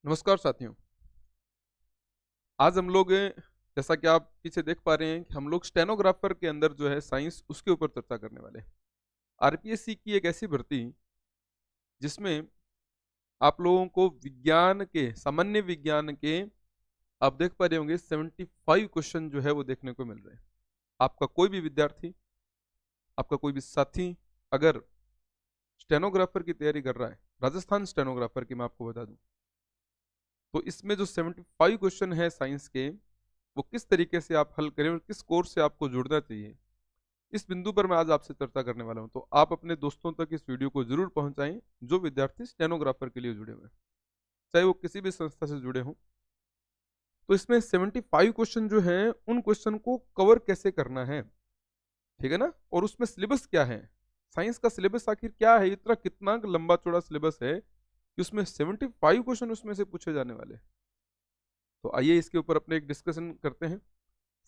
नमस्कार साथियों। आज हम लोग जैसा कि आप पीछे देख पा रहे हैं कि हम लोग स्टेनोग्राफर के अंदर जो है साइंस उसके ऊपर चर्चा करने वाले हैं। आरपीएससी की एक ऐसी भर्ती जिसमें आप लोगों को विज्ञान के सामान्य विज्ञान के आप देख पा रहे होंगे 75 क्वेश्चन जो है वो देखने को मिल रहे हैं। आपका कोई भी विद्यार्थी, आपका कोई भी साथी अगर स्टेनोग्राफर की तैयारी कर रहा है, राजस्थान स्टेनोग्राफर की मैं आपको बता दूं, तो इसमें जो 75 क्वेश्चन है साइंस के, वो किस तरीके से आप हल करें और किस कोर्स से आपको जुड़ना चाहिए, इस बिंदु पर मैं आज आपसे चर्चा करने वाला हूं। तो आप अपने दोस्तों तक इस वीडियो को जरूर पहुंचाएं जो विद्यार्थी स्टेनोग्राफर के लिए जुड़े हुए हैं, चाहे वो किसी भी संस्था से जुड़े हों। तो इसमें 75 क्वेश्चन जो हैं उन क्वेश्चन को कवर कैसे करना है, ठीक है ना, और उसमें सिलेबस क्या है, साइंस का सिलेबस आखिर क्या है, इतना कितना लंबा चौड़ा सिलेबस है कि उसमें 75 क्वेश्चन उसमें से पूछे जाने वाले हैं। तो आइए इसके ऊपर अपने एक डिस्कशन करते हैं।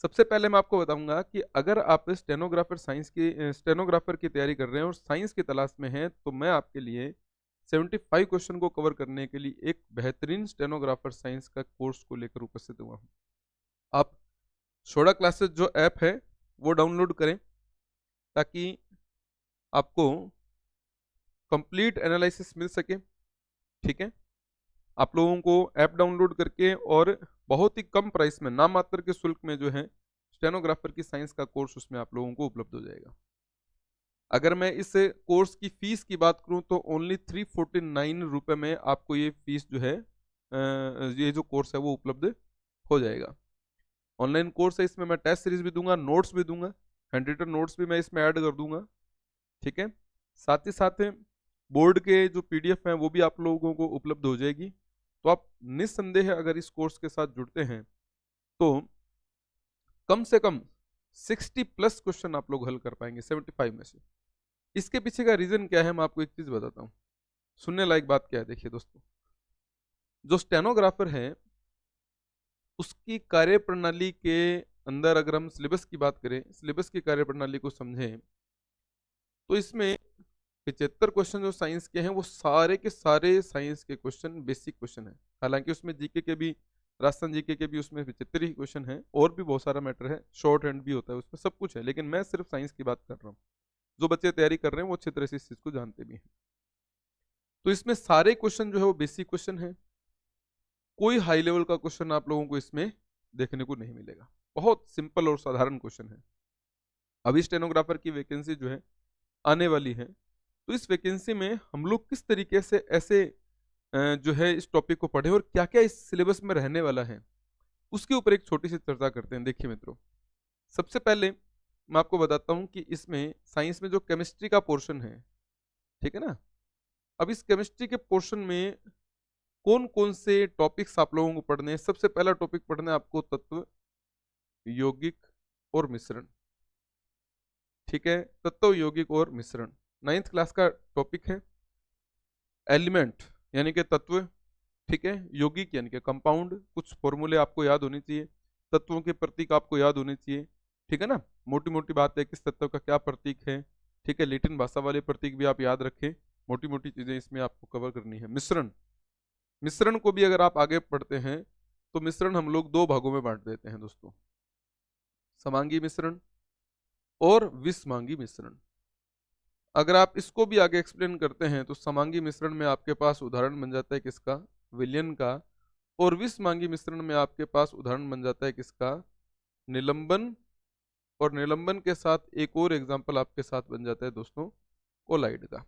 सबसे पहले मैं आपको बताऊंगा कि अगर आप स्टेनोग्राफर की तैयारी कर रहे हैं और साइंस की तलाश में हैं, तो मैं आपके लिए 75 क्वेश्चन को कवर करने के लिए एक बेहतरीन स्टेनोग्राफर साइंस का कोर्स को लेकर उपस्थित हुआ हूँ। आप शोडा क्लासेस जो ऐप है वो डाउनलोड करें ताकि आपको कंप्लीट एनालिसिस मिल सके, ठीक है। आप लोगों को ऐप डाउनलोड करके और बहुत ही कम प्राइस में, नाम मात्र के शुल्क में जो है स्टेनोग्राफर की साइंस का कोर्स उसमें आप लोगों को उपलब्ध हो जाएगा। अगर मैं इस कोर्स की फीस की बात करूं तो ओनली 349 रुपये में आपको ये फीस जो है ये जो कोर्स है वो उपलब्ध हो जाएगा। ऑनलाइन कोर्स है, इसमें मैं टेस्ट सीरीज भी दूंगा, नोट्स भी दूंगा, हैंड रिटन नोट्स भी मैं इसमें ऐड कर दूंगा, ठीक है। साथ ही साथ बोर्ड के जो पीडीएफ हैं वो भी आप लोगों को उपलब्ध हो जाएगी। तो आप निस्संदेह अगर इस कोर्स के साथ जुड़ते हैं तो कम से कम 60 प्लस क्वेश्चन आप लोग हल कर पाएंगे 75 में से। इसके पीछे का रीजन क्या है मैं आपको एक चीज बताता हूँ, सुनने लायक बात क्या है। देखिए दोस्तों, जो स्टेनोग्राफर है उसकी कार्यप्रणाली के अंदर अगर हम सिलेबस की बात करें, सिलेबस की कार्यप्रणाली को समझें, तो इसमें 75 क्वेश्चन जो साइंस के हैं वो सारे के सारे साइंस के क्वेश्चन बेसिक क्वेश्चन है। हालांकि उसमें जीके के भी, राजस्थान जीके के भी उसमें 75 ही क्वेश्चन है, और भी बहुत सारा मैटर है, शॉर्ट हैंड भी होता है उसमें, सब कुछ है, लेकिन मैं सिर्फ साइंस की बात कर रहा हूँ। जो बच्चे तैयारी कर रहे हैं वो अच्छी तरह से इस चीज को जानते भी हैं। तो इसमें सारे क्वेश्चन जो है वो बेसिक क्वेश्चन है, कोई हाई लेवल का क्वेश्चन आप लोगों को इसमें देखने को नहीं मिलेगा, बहुत सिंपल और साधारण क्वेश्चन है। अभी स्टेनोग्राफर की वैकेंसी जो है आने वाली है, तो इस वैकेंसी में हम लोग किस तरीके से ऐसे जो है इस टॉपिक को पढ़ें और क्या क्या इस सिलेबस में रहने वाला है, उसके ऊपर एक छोटी सी चर्चा करते हैं। देखिए मित्रों, सबसे पहले मैं आपको बताता हूं कि इसमें साइंस में जो केमिस्ट्री का पोर्शन है, ठीक है ना, अब इस केमिस्ट्री के पोर्शन में कौन कौन से टॉपिक्स आप लोगों को पढ़ने हैं। सबसे पहला टॉपिक पढ़ना है आपको तत्व, यौगिक और मिश्रण, ठीक है। तत्व, यौगिक और मिश्रण 9th क्लास का टॉपिक है। एलिमेंट यानी कि तत्व, ठीक है। यौगिक यानी कि कंपाउंड, कुछ फॉर्मूले आपको याद होने चाहिए, तत्वों के प्रतीक आपको याद होने चाहिए, ठीक है ना। मोटी मोटी बात है किस तत्व का क्या प्रतीक है, ठीक है। लैटिन भाषा वाले प्रतीक भी आप याद रखें, मोटी मोटी चीजें इसमें आपको कवर करनी है। मिश्रण, मिश्रण को भी अगर आप आगे पढ़ते हैं तो मिश्रण हम लोग दो भागों में बांट देते हैं दोस्तों, समांगी मिश्रण और विषमांगी मिश्रण। अगर आप इसको भी आगे एक्सप्लेन करते हैं तो समांगी मिश्रण में आपके पास उदाहरण बन जाता है किसका, विलयन का, और विषमांगी मिश्रण में आपके पास उदाहरण बन जाता है किसका, निलंबन, और निलंबन के साथ एक और एग्जाम्पल आपके साथ बन जाता है दोस्तों, कोलाइड का।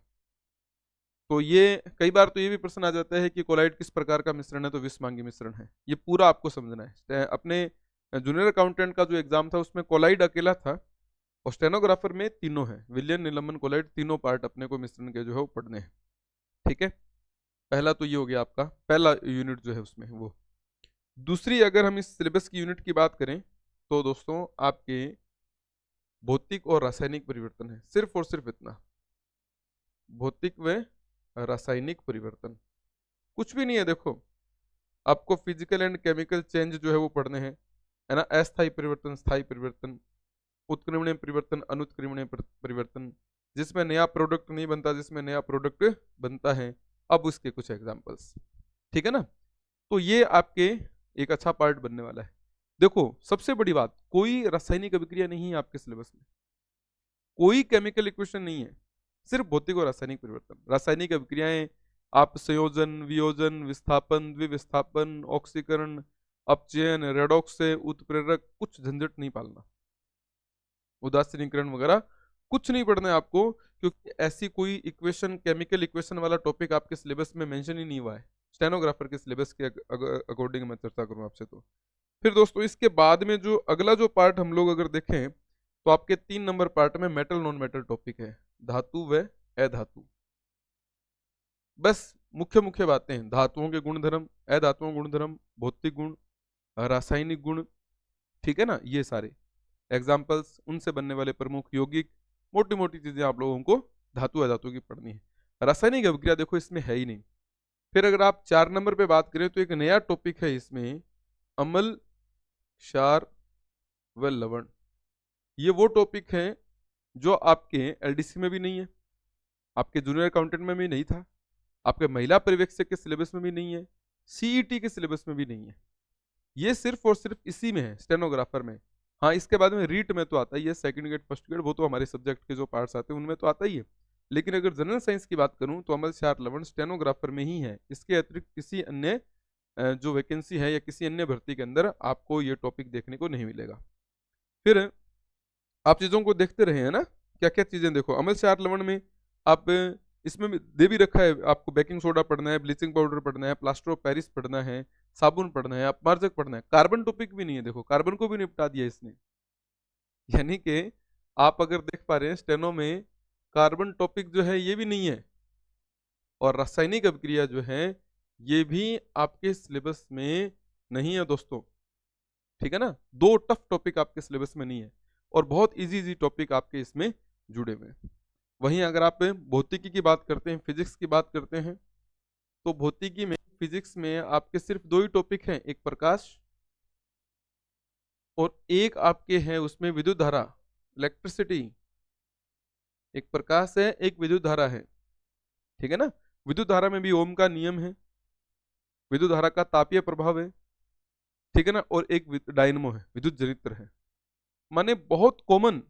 तो ये कई बार तो ये भी प्रश्न आ जाता है कि कोलाइड किस प्रकार का मिश्रण है, तो विषमांगी मिश्रण है। ये पूरा आपको समझना है। अपने जूनियर अकाउंटेंट का जो एग्जाम था उसमें कोलाइड अकेला था, और स्टेनोग्राफर में तीनों है, विलियन, निलंबन, कोलाइड, तीनों पार्ट अपने को मिश्रण के जो है वो पढ़ने हैं, ठीक है। पहला तो ये हो गया आपका पहला यूनिट जो है उसमें वो। दूसरी अगर हम इस सिलेबस की यूनिट की बात करें तो दोस्तों आपके भौतिक और रासायनिक परिवर्तन है, सिर्फ और सिर्फ इतना, भौतिक व रासायनिक परिवर्तन, कुछ भी नहीं है। देखो, आपको फिजिकल एंड केमिकल चेंज जो है वो पढ़ने हैं, है ना। अस्थायी परिवर्तन, स्थायी परिवर्तन, उत्क्रमणीय परिवर्तन, अनुत्क्रमणीय परिवर्तन, जिसमें नया प्रोडक्ट नहीं बनता, जिसमें नया प्रोडक्ट बनता है। अब उसके कुछ एग्जांपल्स, ठीक है ना। तो ये आपके एक अच्छा पार्ट बनने वाला है। देखो सबसे बड़ी बात, कोई रासायनिक अभिक्रिया नहीं है आपके सिलेबस में, कोई केमिकल इक्वेशन नहीं है, सिर्फ भौतिक और रासायनिक परिवर्तन। रासायनिक अभिक्रियाएं आप संयोजन, वियोजन, विस्थापन, द्विविस्थापन, ऑक्सीकरण, अपचयन, रेडॉक्स से उत्प्रेरक, कुछ झंझट नहीं पालना, उदासीनीकरण वगैरह कुछ नहीं पढ़ना है आपको, क्योंकि ऐसी कोई इक्वेशन, केमिकल इक्वेशन वाला टॉपिक आपके सिलेबस में मेंशन ही नहीं हुआ है, स्टेनोग्राफर के सिलेबस के अकॉर्डिंग मैं चर्चा करूं आपसे। तो फिर दोस्तों इसके बाद में जो अगला जो पार्ट हम लोग अगर देखें तो आपके 3 नंबर पार्ट में मेटल नॉन मेटल टॉपिक है, धातु व अधातु। बस मुख्य मुख्य बातें हैं, धातुओं के गुणधर्म, अधातुओं के गुणधर्म, भौतिक गुण, रासायनिक गुण, ठीक है ना, ये सारे एग्जाम्पल्स, उनसे बनने वाले प्रमुख यौगिक, मोटी मोटी चीजें आप लोगों को धातु अधातु की पढ़नी है। रासायनिक अभिक्रिया देखो इसमें है ही नहीं। फिर अगर आप 4 नंबर पे बात करें तो एक नया टॉपिक है इसमें, अम्ल, क्षार व लवण। ये वो टॉपिक है जो आपके एलडीसी में भी नहीं है, आपके जूनियर अकाउंटेंट में भी नहीं था, आपके महिला पर्यवेक्षक के सिलेबस में भी नहीं है, सीईटी के सिलेबस में भी नहीं है। ये सिर्फ और सिर्फ इसी में है, स्टेनोग्राफर में। हाँ, इसके बाद में रीट में तो आता ही है, सेकंड ग्रेड फर्स्ट ग्रेड, वो तो हमारे सब्जेक्ट के जो पार्ट्स आते हैं उनमें तो आता ही है। लेकिन अगर जनरल साइंस की बात करूं तो अम्ल, क्षार, लवण स्टेनोग्राफर में ही है। इसके अतिरिक्त किसी अन्य जो वैकेंसी है या किसी अन्य भर्ती के अंदर आपको ये टॉपिक देखने को नहीं मिलेगा। फिर आप चीजों को देखते रहे हैं ना, क्या क्या चीजें देखो, अम्ल, क्षार, लवण में आप इसमें दे भी रखा है आपको, बेकिंग सोडा पढ़ना है, ब्लीचिंग पाउडर पढ़ना है, प्लास्टर ऑफ पेरिस पढ़ना है, साबुन पढ़ना है, अपमार्जक पढ़ना है। कार्बन टॉपिक भी नहीं है, देखो कार्बन को भी निपटा दिया इसने। यानी कि आप अगर देख पा रहे हैं स्टेनो में कार्बन टॉपिक जो है ये भी नहीं है, और रासायनिक अभिक्रिया जो है ये भी आपके सिलेबस में नहीं है दोस्तों, ठीक है ना। 2 टफ टॉपिक आपके सिलेबस में नहीं है, और बहुत इजी इजी टॉपिक आपके इसमें जुड़े हुए हैं। वहीं अगर आप भौतिकी की बात करते हैं, फिजिक्स की बात करते हैं, तो भौतिकी में, फिजिक्स में आपके सिर्फ 2 ही टॉपिक हैं, एक प्रकाश और एक आपके है उसमें विद्युत धारा, इलेक्ट्रिसिटी। एक प्रकाश है, एक विद्युत धारा है, ठीक है ना। विद्युत धारा में भी ओम का नियम है, विद्युत धारा का तापीय प्रभाव है, ठीक है ना, और एक डायनमो है, विद्युत चरित्र है। माने बहुत कॉमन,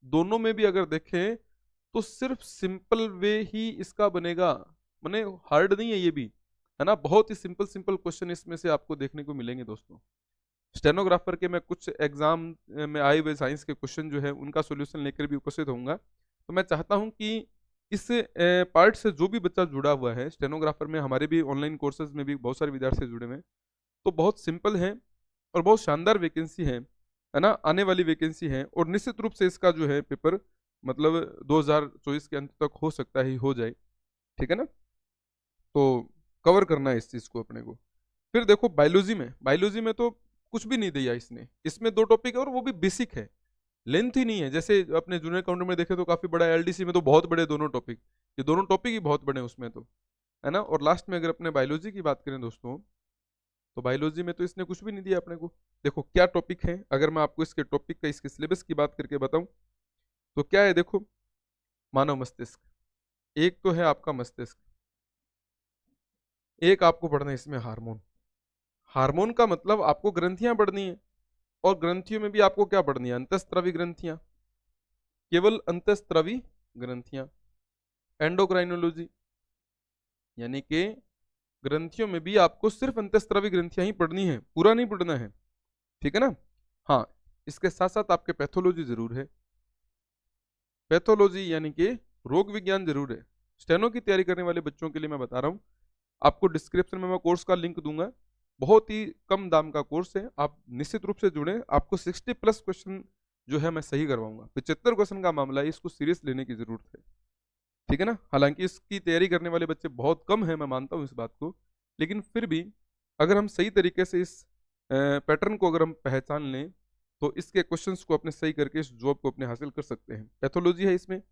दोनों में भी अगर देखें तो सिर्फ सिंपल वे ही इसका बनेगा, माने हार्ड नहीं है ये भी, है ना। बहुत ही सिंपल सिंपल क्वेश्चन इसमें से आपको देखने को मिलेंगे दोस्तों। स्टेनोग्राफर के मैं कुछ एग्जाम में आए हुए साइंस के क्वेश्चन जो है उनका सॉल्यूशन लेकर भी उपस्थित होऊंगा। तो मैं चाहता हूं कि इस पार्ट से जो भी बच्चा जुड़ा हुआ है स्टेनोग्राफर में, हमारे भी ऑनलाइन कोर्सेज में भी बहुत सारे विद्यार्थी जुड़े हुए हैं, तो बहुत सिंपल है और बहुत शानदार वैकेंसी है ना, आने वाली वैकेंसी है। और निश्चित रूप से इसका जो है पेपर मतलब 2024 के अंत तक हो सकता है हो जाए, ठीक है ना। तो कवर करना है इस चीज को अपने को। फिर देखो बायोलॉजी में, बायोलॉजी में तो कुछ भी नहीं दिया इसने, इसमें 2 टॉपिक है और वो भी बेसिक है, लेंथ ही नहीं है। जैसे अपने जूनियर काउंटर में देखे तो काफी बड़ा, एलडीसी में तो बहुत बड़े दोनों टॉपिक, ये दोनों टॉपिक ही बहुत बड़े हैं उसमें तो, है ना। और लास्ट में अगर अपने बायोलॉजी की बात करें दोस्तों, तो बायोलॉजी में तो इसने कुछ भी नहीं दिया अपने को। देखो क्या टॉपिक है, अगर मैं आपको इसके टॉपिक का, इसके सिलेबस की बात करके बताऊं तो क्या है, देखो मानव मस्तिष्क, एक तो है आपका मस्तिष्क, एक आपको पढ़ना है इसमें हार्मोन। हार्मोन का मतलब आपको ग्रंथियां पढ़नी है, और ग्रंथियों में भी आपको क्या पढ़नी है, अंतःस्रावी ग्रंथियां, केवल अंतःस्रावी ग्रंथियां। एंडोक्राइनोलॉजी, यानी कि ग्रंथियों में भी आपको सिर्फ अंतःस्रावी ग्रंथियां ही पढ़नी है, पूरा नहीं पढ़ना है, ठीक है ना। हाँ, इसके साथ साथ आपके पैथोलॉजी जरूर है, पैथोलॉजी यानी कि रोग विज्ञान जरूर है। स्टेनो की तैयारी करने वाले बच्चों के लिए मैं बता रहा हूँ, आपको डिस्क्रिप्शन में मैं कोर्स का लिंक दूंगा, बहुत ही कम दाम का कोर्स है, आप निश्चित रूप से जुड़े। आपको 60+ क्वेश्चन जो है मैं सही करवाऊंगा, 75 क्वेश्चन का मामला है, इसको सीरियस लेने की जरूरत है, ठीक है ना। हालांकि इसकी तैयारी करने वाले बच्चे बहुत कम है, मैं मानता हूँ इस बात को, लेकिन फिर भी अगर हम सही तरीके से इस पैटर्न को अगर हम पहचान लें तो इसके क्वेश्चंस को अपने सही करके इस जॉब को अपने हासिल कर सकते हैं। पैथोलॉजी है, इसमें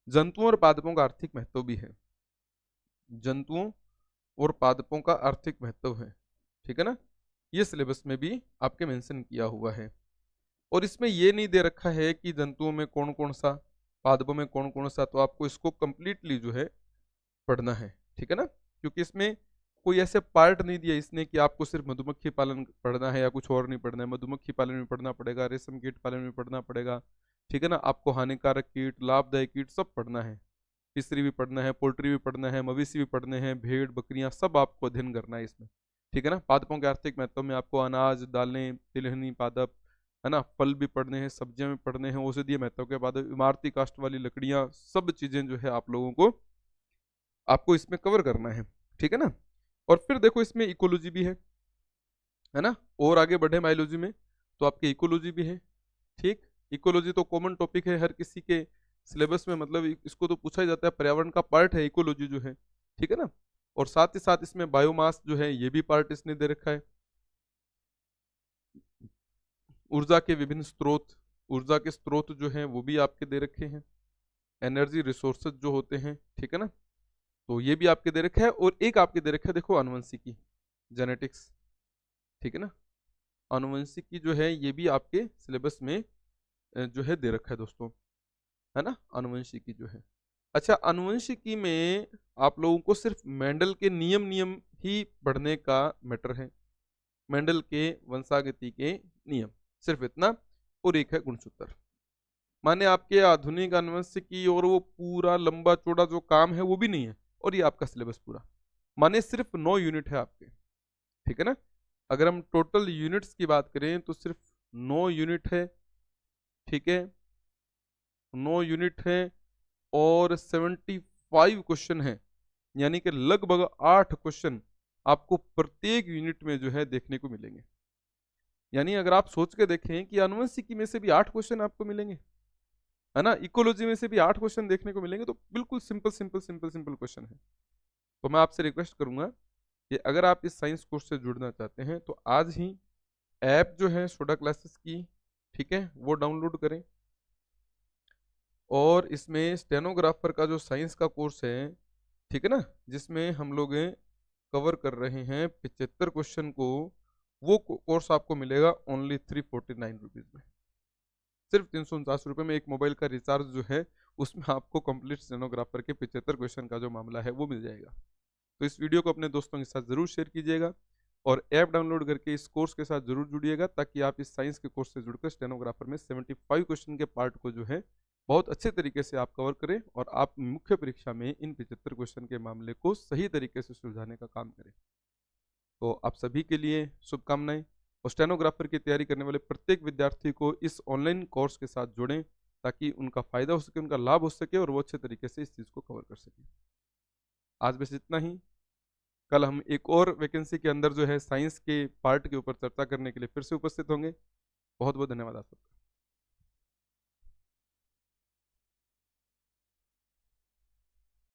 जंतुओं और पादपों का आर्थिक महत्व भी है, जंतुओं और पादपों का आर्थिक महत्व है, ठीक है ना। ये सिलेबस में भी आपके मेंशन किया हुआ है, और इसमें ये नहीं दे रखा है कि जंतुओं में कौन कौन सा, पादपों में कौन कौन सा, तो आपको इसको कंप्लीटली जो है पढ़ना है, ठीक है ना। क्योंकि इसमें कोई ऐसे पार्ट नहीं दिया इसने कि आपको सिर्फ मधुमक्खी पालन पढ़ना है या कुछ और नहीं पढ़ना है। मधुमक्खी पालन में पढ़ना पड़ेगा, रेशम कीट पालन में पढ़ना पड़ेगा, ठीक है ना। आपको हानिकारक कीट, लाभदायक कीट सब पढ़ना है। फिशरी भी पढ़ना है, पोल्ट्री भी पढ़ना है, मवेशी भी पढ़ने हैं, भेड़ बकरियां सब आपको अध्ययन करना है इसमें, ठीक है ना। पादपों के आर्थिक महत्व में आपको अनाज, दालें, तिलहनी पादप, है ना, फल भी पढ़ने हैं, सब्जियां भी पढ़ने हैं, औषधीय महत्व के पादप, इमारती काष्ठ वाली लकड़ियां, सब चीजें जो है आप लोगों को आपको इसमें कवर करना है, ठीक है ना। और फिर देखो इसमें इकोलॉजी भी है ना। और आगे बढ़े बायोलॉजी में तो आपके इकोलॉजी भी है, ठीक। इकोलॉजी तो कॉमन टॉपिक है हर किसी के सिलेबस में, मतलब इसको तो पूछा ही जाता है, पर्यावरण का पार्ट है इकोलॉजी जो है, ठीक है ना। और साथ ही साथ इसमें बायोमास जो है ये भी पार्ट इसने दे रखा है। ऊर्जा के विभिन्न स्रोत, ऊर्जा के स्रोत जो हैं वो भी आपके दे रखे हैं। एनर्जी रिसोर्सेज जो होते हैं, ठीक है ना, तो ये भी आपके दे रखा है। और एक आपके दे रखा है देखो आनुवंशिकी, जेनेटिक्स, ठीक है ना। आनुवंशिकी जो है ये भी आपके सिलेबस में जो है दे रखा है दोस्तों, है ना, आनुवंशिकी जो है। अच्छा, आनुवंशिकी में आप लोगों को सिर्फ मेंडल के नियम ही पढ़ने का मैटर है, मेंडल के वंशागति के नियम, सिर्फ इतना। और एक है गुणसूत्र। माने आपके आधुनिक आनुवंशिकी और वो पूरा लंबा चौड़ा जो काम है वो भी नहीं है, और ये आपका सिलेबस पूरा, माने सिर्फ 9 यूनिट है आपके, ठीक है ना। अगर हम टोटल यूनिट्स की बात करें तो सिर्फ 9 यूनिट है, ठीक है, 9 यूनिट है और 75 क्वेश्चन है, यानी कि लगभग 8 क्वेश्चन आपको प्रत्येक यूनिट में जो है देखने को मिलेंगे। यानी अगर आप सोच के देखें कि आनुवंशिकी में से भी 8 क्वेश्चन आपको मिलेंगे, है ना, इकोलॉजी में से भी 8 क्वेश्चन देखने को मिलेंगे, तो बिल्कुल simple simple simple simple question है। तो मैं आपसे रिक्वेस्ट करूंगा कि अगर आप इस साइंस कोर्स से जुड़ना चाहते हैं तो आज ही ऐप जो है सोडा क्लासेस की, ठीक है, वो डाउनलोड करें। और इसमें स्टेनोग्राफर का जो साइंस का कोर्स है, ठीक है ना, जिसमें हम लोग कवर कर रहे हैं 75 क्वेश्चन को, वो कोर्स आपको मिलेगा ओनली 349 रुपीज़ में। सिर्फ 349 रुपये में एक मोबाइल का रिचार्ज जो है उसमें आपको कंप्लीट स्टेनोग्राफर के 75 क्वेश्चन का जो मामला है वो मिल जाएगा। तो इस वीडियो को अपने दोस्तों के साथ ज़रूर शेयर कीजिएगा और ऐप डाउनलोड करके इस कोर्स के साथ जरूर जुड़िएगा, ताकि आप इस साइंस के कोर्स से जुड़कर स्टेनोग्राफर में 75 क्वेश्चन के पार्ट को जो है बहुत अच्छे तरीके से आप कवर करें और आप मुख्य परीक्षा में इन 75 क्वेश्चन के मामले को सही तरीके से सुलझाने का काम करें। तो आप सभी के लिए शुभकामनाएं, और स्टेनोग्राफर की तैयारी करने वाले प्रत्येक विद्यार्थी को इस ऑनलाइन कोर्स के साथ जोड़ें, ताकि उनका फायदा हो सके, उनका लाभ हो सके और वो अच्छे तरीके से इस चीज़ को कवर कर सके। आज बस इतना ही। कल हम एक और वैकेंसी के अंदर जो है साइंस के पार्ट के ऊपर चर्चा करने के लिए फिर से उपस्थित होंगे। बहुत बहुत धन्यवाद आप सबका।